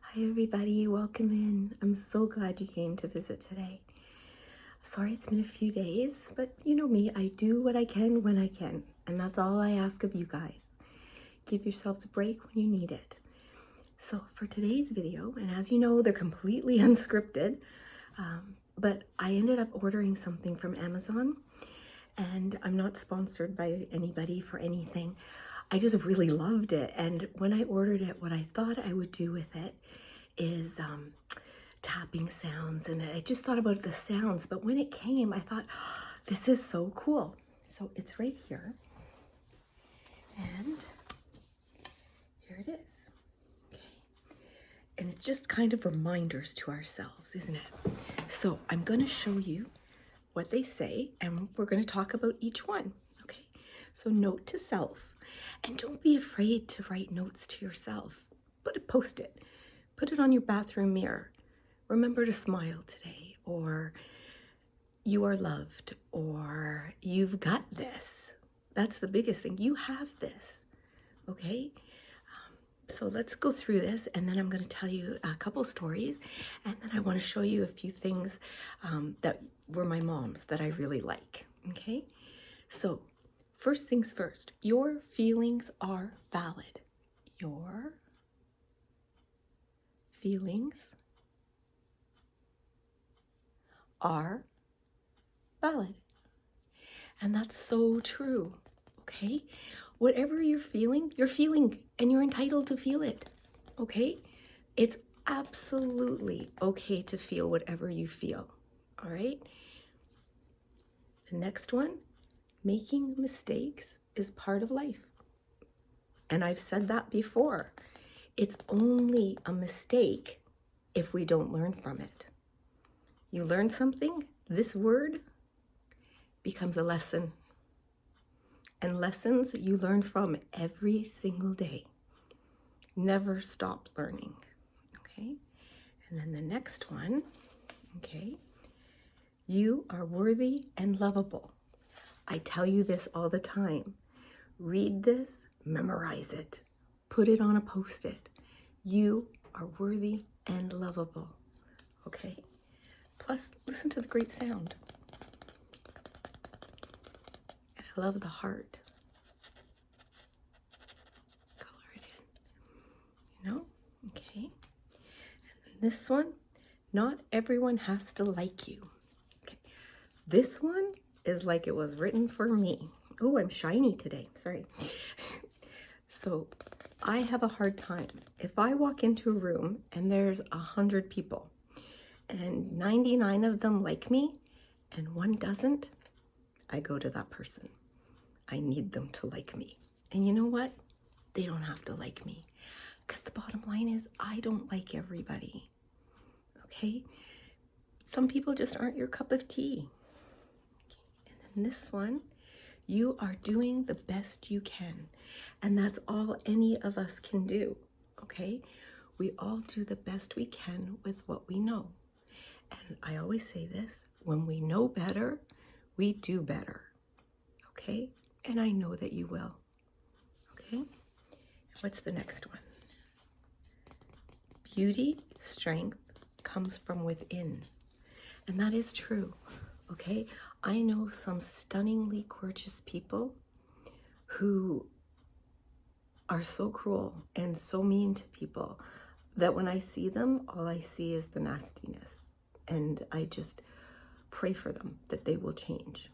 Hi everybody, welcome in. I'm so glad you came to visit today. Sorry it's been a few days, but you know me, I do what I can when I can, and that's all I ask of you guys. Give yourselves a break when you need it. So for today's video, and as you know, they're completely unscripted, but I ended up ordering something from Amazon, and I'm not sponsored by anybody for anything. I just really loved it, and when I ordered it, what I thought I would do with it is tapping sounds, and I just thought about the sounds, but when it came, I thought, oh, this is so cool. So it's right here, and here it is. Okay. And it's just kind of reminders to ourselves, isn't it? So I'm going to show you what they say, and we're going to talk about each one. Okay. So note to self, and don't be afraid to write notes to yourself. Post it. Put it on your bathroom mirror. Remember to smile today, or you are loved, or you've got this. That's the biggest thing. You have this, okay? So let's go through this, and then I'm going to tell you a couple stories, and then I want to show you a few things that were my mom's that I really like, okay? So first things first, your feelings are valid. Your feelings are valid. And that's so true, okay? Whatever you're feeling, and you're entitled to feel it, okay? It's absolutely okay to feel whatever you feel, all right? The next one, making mistakes is part of life. And I've said that before. It's only a mistake if we don't learn from it. You learn something, this word becomes a lesson. And lessons you learn from every single day. Never stop learning, okay? And then the next one, okay? You are worthy and lovable. I tell you this all the time. Read this, memorize it, put it on a post-it. You are worthy and lovable, okay? Plus, listen to the great sound. And I love the heart. Color it in, you know? Okay. And then this one, not everyone has to like you. Okay. This one is like it was written for me. Oh, I'm shiny today. Sorry. So I have a hard time. If I walk into a room and there's 100 people and 99 of them like me and one doesn't, I go to that person. I need them to like me. And you know what? They don't have to like me. Because the bottom line is I don't like everybody. Okay? Some people just aren't your cup of tea. Okay. And then this one, you are doing the best you can. And that's all any of us can do. Okay? We all do the best we can with what we know. And I always say this, when we know better, we do better. Okay? And I know that you will. Okay? What's the next one? Beauty, strength comes from within. And that is true. Okay? I know some stunningly gorgeous people who are so cruel and so mean to people that when I see them, all I see is the nastiness. And I just pray for them that they will change.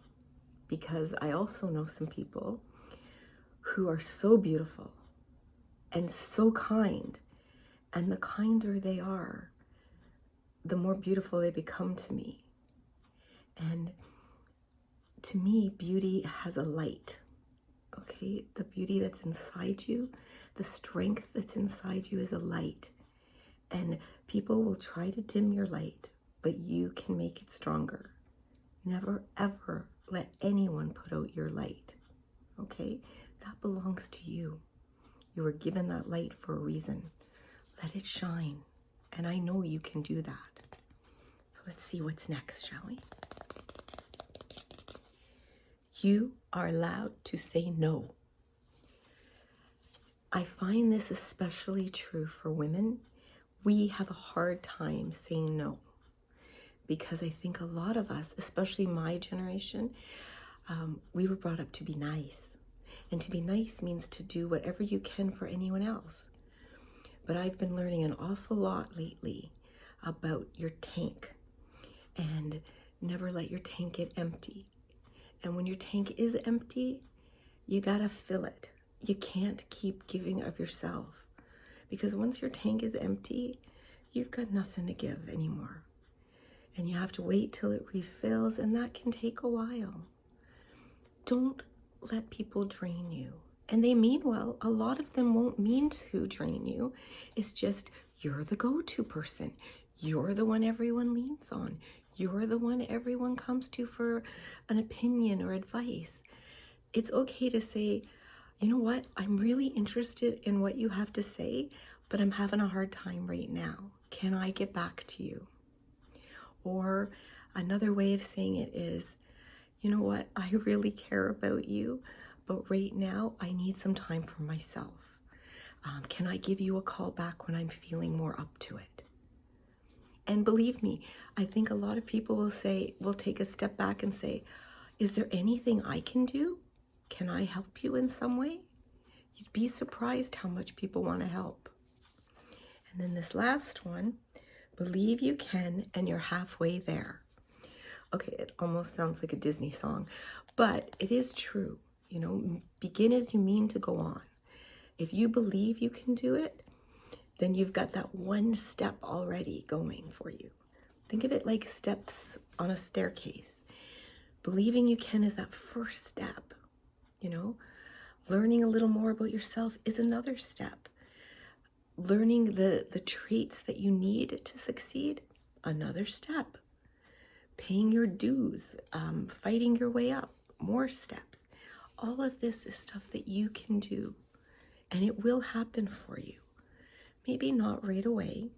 Because I also know some people who are so beautiful and so kind. And the kinder they are, the more beautiful they become to me. And to me, beauty has a light. Okay, the beauty that's inside you, the strength that's inside you is a light. And people will try to dim your light, but you can make it stronger. Never, ever let anyone put out your light. Okay, that belongs to you. You were given that light for a reason. Let it shine. And I know you can do that. So let's see what's next, shall we? You are allowed to say no. I find this especially true for women. we have a hard time saying no, because I think a lot of us, especially my generation, we were brought up to be nice. And to be nice means to do whatever you can for anyone else. But I've been learning an awful lot lately about your tank, and never let your tank get empty. And when your tank is empty, you gotta fill it. You can't keep giving of yourself, because once your tank is empty, you've got nothing to give anymore. And you have to wait till it refills, and that can take a while. Don't let people drain you. And they mean well. A lot of them won't mean to drain you. It's just you're the go-to person. You're the one everyone leans on. You're the one everyone comes to for an opinion or advice. It's okay to say, you know what? I'm really interested in what you have to say, but I'm having a hard time right now. Can I get back to you? Or another way of saying it is, you know what? I really care about you, but right now I need some time for myself. Can I give you a call back when I'm feeling more up to it? And believe me, I think a lot of people will take a step back and say, is there anything I can do? Can I help you in some way? You'd be surprised how much people want to help. And then this last one, believe you can and you're halfway there. Okay, it almost sounds like a Disney song, but it is true. You know, begin as you mean to go on. If you believe you can do it, then you've got that one step already going for you. Think of it like steps on a staircase. Believing you can is that first step, you know. Learning a little more about yourself is another step. Learning the traits that you need to succeed, another step. Paying your dues, fighting your way up, more steps. All of this is stuff that you can do, and it will happen for you. Maybe not right away,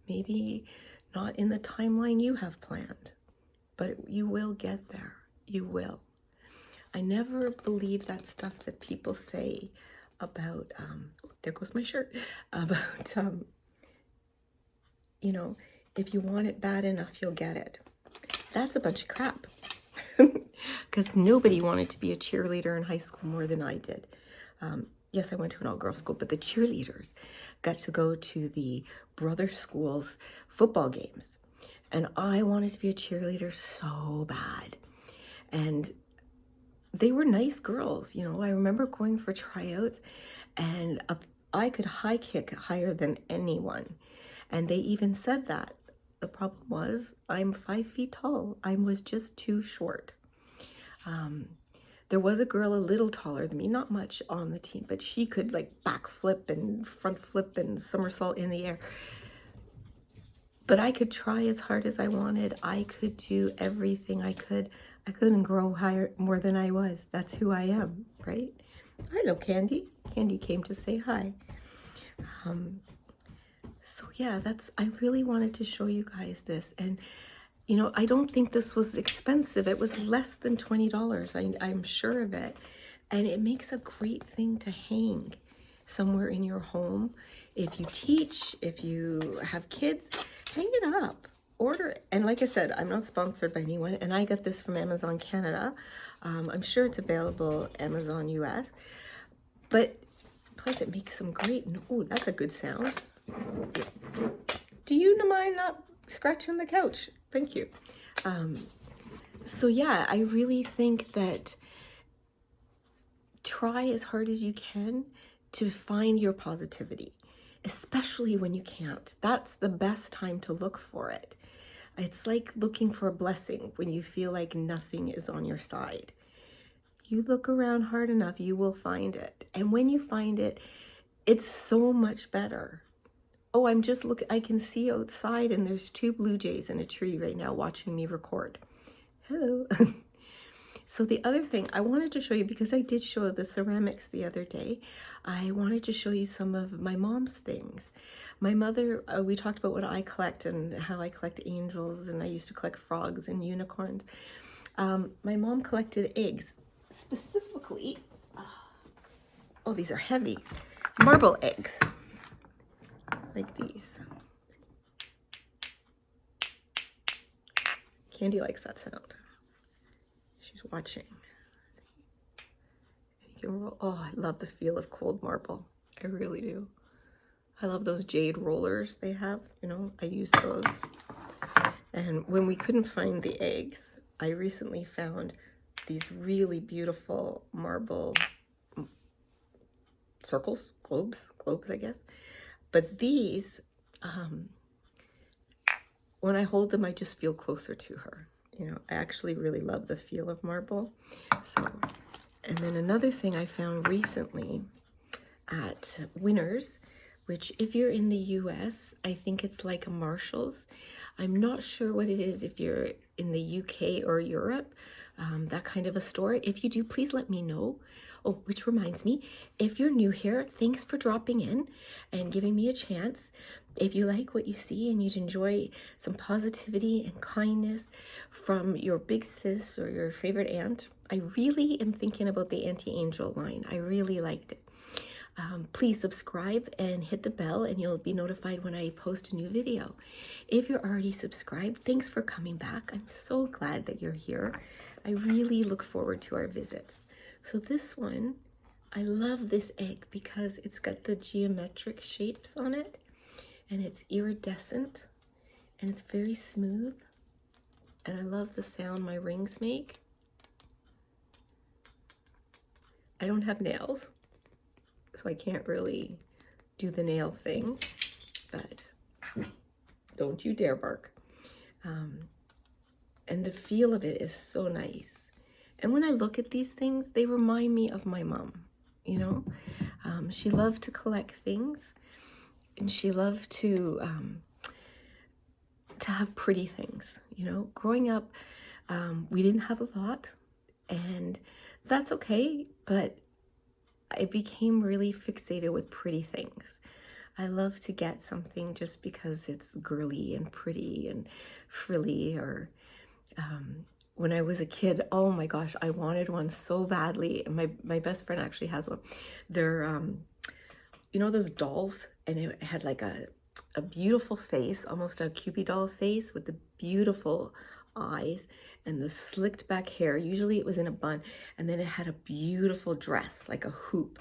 maybe not in the timeline you have planned, but you will get there. You will. I never believe that stuff that people say about, there goes my shirt, about, you know, if you want it bad enough, you'll get it. That's a bunch of crap. Because nobody wanted to be a cheerleader in high school more than I did. Yes, I went to an all-girls school, but the cheerleaders got to go to the brother school's football games. And I wanted to be a cheerleader so bad. And they were nice girls, you know. I remember going for tryouts, and I could high kick higher than anyone. And they even said that. The problem was I'm 5 feet tall. I was just too short. There was a girl a little taller than me, not much on the team, but she could like backflip and front flip and somersault in the air. But I could try as hard as I wanted. I could do everything I could. I couldn't grow higher more than I was. That's who I am, right? Hello, Candy. Candy came to say hi. So yeah, I really wanted to show you guys this. And you know, I don't think this was expensive. It was less than $20. I'm sure of it. And it makes a great thing to hang somewhere in your home. If you teach, if you have kids, hang it up. Order it. And like I said, I'm not sponsored by anyone. And I got this from Amazon Canada. I'm sure it's available Amazon US. But plus it makes some great, oh, that's a good sound. Do you mind not scratching the couch? Thank you. So yeah, I really think that try as hard as you can to find your positivity, especially when you can't. That's the best time to look for it. It's like looking for a blessing when you feel like nothing is on your side. You look around hard enough, you will find it. And when you find it, it's so much better. Oh, I can see outside and there's 2 blue jays in a tree right now watching me record. Hello. So the other thing I wanted to show you, because I did show the ceramics the other day, I wanted to show you some of my mom's things. My mother, we talked about what I collect and how I collect angels, and I used to collect frogs and unicorns. My mom collected eggs, specifically, oh, these are heavy, marble eggs. Like these. Candy likes that sound. She's watching. You can roll. Oh, I love the feel of cold marble. I really do. I love those jade rollers they have. You know, I use those. And when we couldn't find the eggs, I recently found these really beautiful marble circles, globes, I guess. But these, when I hold them, I just feel closer to her. You know, I actually really love the feel of marble. So, and then another thing I found recently at Winners, which if you're in the US, I think it's like a Marshall's. I'm not sure what it is if you're in the UK or Europe, that kind of a store. If you do, please let me know. Oh, which reminds me, if you're new here, thanks for dropping in and giving me a chance. If you like what you see and you'd enjoy some positivity and kindness from your big sis or your favorite aunt, I really am thinking about the Auntie Angel line. I really liked it. Please subscribe and hit the bell and you'll be notified when I post a new video. If you're already subscribed, thanks for coming back. I'm so glad that you're here. I really look forward to our visits. So this one, I love this egg because it's got the geometric shapes on it and it's iridescent and it's very smooth. And I love the sound my rings make. I don't have nails, so I can't really do the nail thing, but don't you dare bark. And the feel of it is so nice. And when I look at these things, they remind me of my mom, you know? She loved to collect things and she loved to have pretty things, you know? Growing up, we didn't have a lot and that's okay, but I became really fixated with pretty things. I love to get something just because it's girly and pretty and frilly. Or when I was a kid, oh my gosh, I wanted one so badly. And my best friend actually has one. They're, you know those dolls? And it had like a beautiful face, almost a Cupid doll face with the beautiful eyes and the slicked back hair. Usually it was in a bun, and then it had a beautiful dress, like a hoop,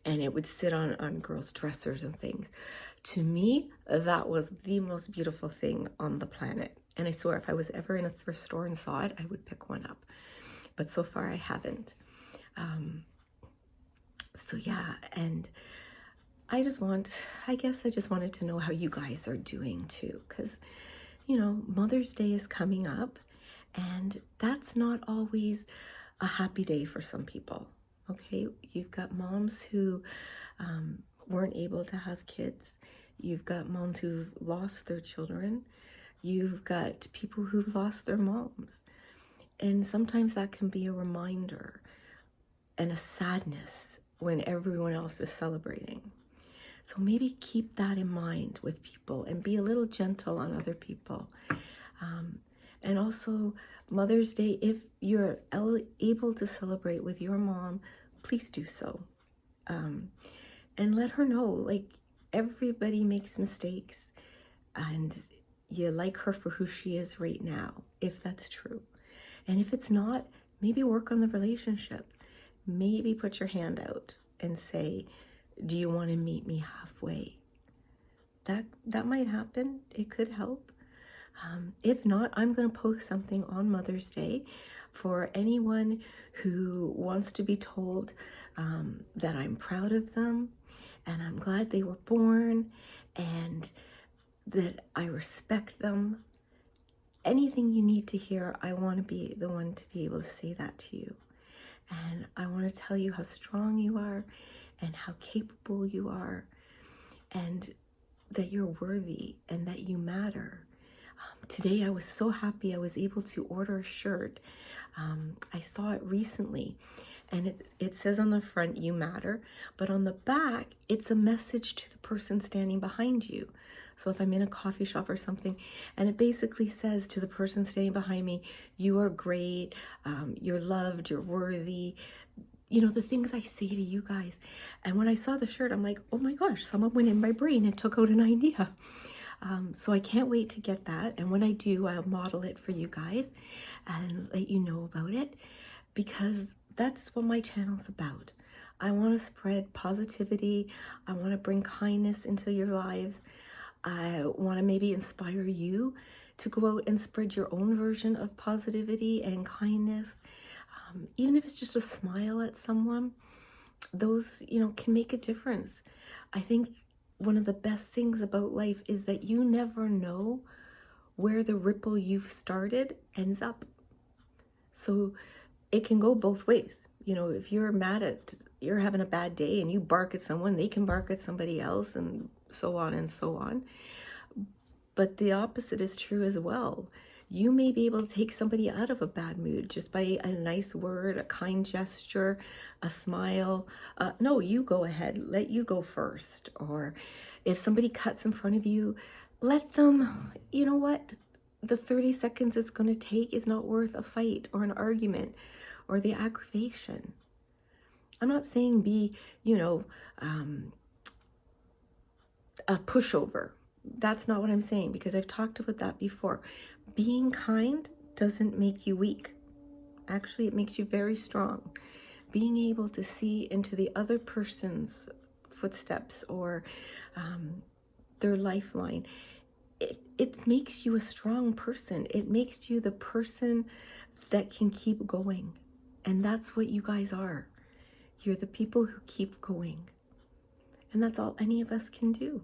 and it would sit on girls' dressers and things. To me, that was the most beautiful thing on the planet. And I swear, if I was ever in a thrift store and saw it, I would pick one up. But so far I haven't. So yeah, and I guess I just wanted to know how you guys are doing too, because, you know, Mother's Day is coming up, and that's not always a happy day for some people, okay? You've got moms who weren't able to have kids. You've got moms who've lost their children. You've got people who've lost their moms. And sometimes that can be a reminder and a sadness when everyone else is celebrating. So maybe keep that in mind with people and be a little gentle on other people. And also Mother's Day, if you're able to celebrate with your mom, please do so. And let her know, like, everybody makes mistakes and you like her for who she is right now, if that's true. And if it's not, maybe work on the relationship. Maybe put your hand out and say, do you want to meet me halfway? That might happen. It could help. If not, I'm going to post something on Mother's Day for anyone who wants to be told that I'm proud of them and I'm glad they were born and that I respect them. Anything you need to hear, I want to be the one to be able to say that to you. And I want to tell you how strong you are and how capable you are and that you're worthy and that you matter. Today I was so happy I was able to order a shirt. I saw it recently and it says on the front, you matter, but on the back, it's a message to the person standing behind you. So if I'm in a coffee shop or something, and it basically says to the person standing behind me, you are great, you're loved, you're worthy, you know, the things I say to you guys. And when I saw the shirt, I'm like, oh my gosh, someone went in my brain and took out an idea. So I can't wait to get that. And when I do, I'll model it for you guys and let you know about it, because that's what my channel's about. I want to spread positivity. I want to bring kindness into your lives. I want to maybe inspire you to go out and spread your own version of positivity and kindness. Even if it's just a smile at someone, those, can make a difference. I think one of the best things about life is that you never know where the ripple you've started ends up. So it can go both ways. If you're having a bad day and you bark at someone, they can bark at somebody else, and so on and so on. But the opposite is true as well. You may be able to take somebody out of a bad mood just by a nice word, a kind gesture, a smile. No, you go ahead, let you go first. Or if somebody cuts in front of you, let them, you know what? The 30 seconds it's going to take is not worth a fight or an argument or the aggravation. I'm not saying be, a pushover. That's not what I'm saying, because I've talked about that before. Being kind doesn't make you weak. Actually, it makes you very strong. Being able to see into the other person's footsteps or their lifeline, it makes you a strong person. It makes you the person that can keep going. And that's what you guys are. You're the people who keep going. And that's all any of us can do.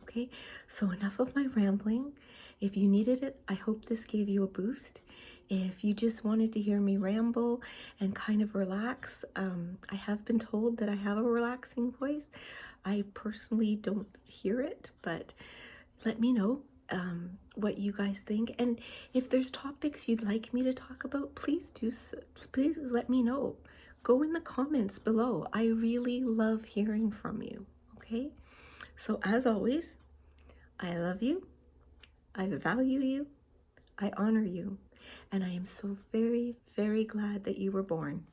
Okay, so enough of my rambling. If you needed it, I hope this gave you a boost. If you just wanted to hear me ramble and kind of relax, I have been told that I have a relaxing voice. I personally don't hear it, but let me know what you guys think. And if there's topics you'd like me to talk about, please please let me know. Go in the comments below. I really love hearing from you, okay? So as always, I love you, I value you, I honor you, and I am so very, very glad that you were born.